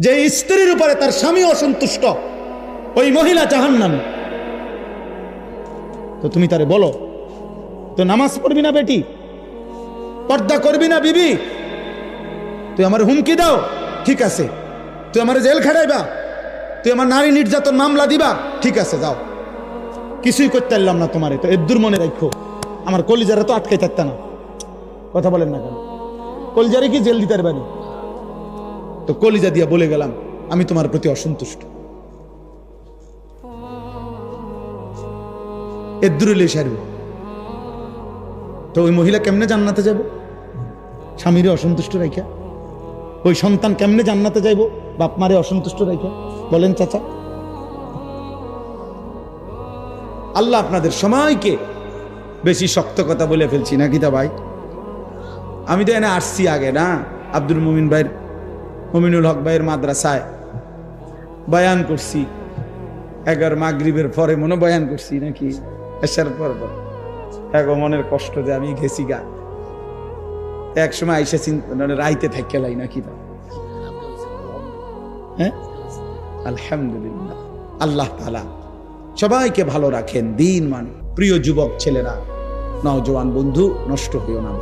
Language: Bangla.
যে স্ত্রীর উপরে তার স্বামী অসন্তুষ্ট, ওই মহিলা জাহান্নামী। তো তুমি তারে বলো, তো নামাজ পড়বি না বেটি, পর্দা করবি না বিবি, তুই আমার হুমকি দাও, ঠিক আছে, তুই আমার জেল খাটাইবা, তুই আমার নারী নির্যাতন মামলা দিবা, ঠিক আছে যাও, কিছুই করতে পারলাম না তোমারে, তো এদ্দুর মনে রাখো আমার কলিজারা তো আটকে থাকতে না। কথা বলেন না কেন? কলিজারে কি জেল দিতে পারবানি? তো কলিজা দিয়া বলে গেলাম আমি তোমার প্রতি অসন্তুষ্ট, এদ্দুরলে সারবে। তো ওই মহিলা কেমনে জান্নাতে যাবে স্বামীরে অসন্তুষ্ট রাইখা? ওই সন্তান কেমনে জান্নাতে যাইব বাপ মারে অসন্তুষ্ট রাইখা? বলেন চাচা। আল্লাহ আপনাদের সময়কে বেশি শক্ত কথা বলে ফেলছি নাকি তা ভাই? আমি তো এনে আসছি আগে না, আব্দুল মুমিন ভাইয়ের, মুমিনুল হক ভাইয়ের মাদ্রাসায় বয়ান করছি, 11 মাগরিবের পরে মনে বয়ান করছি নাকি, এসার পর এক মনের কষ্ট যে আমি গেছি গা, এক সময় আইসা রাইতে থাকি লাই নাকি তা। হ্যাঁ, আলহামদুলিল্লাহ, আল্লাহ তাআলা সবাইকে ভালো রাখেন। দিন মানে প্রিয় যুবক ছেলেরা, নওজোয়ান বন্ধু, নষ্ট হইও না।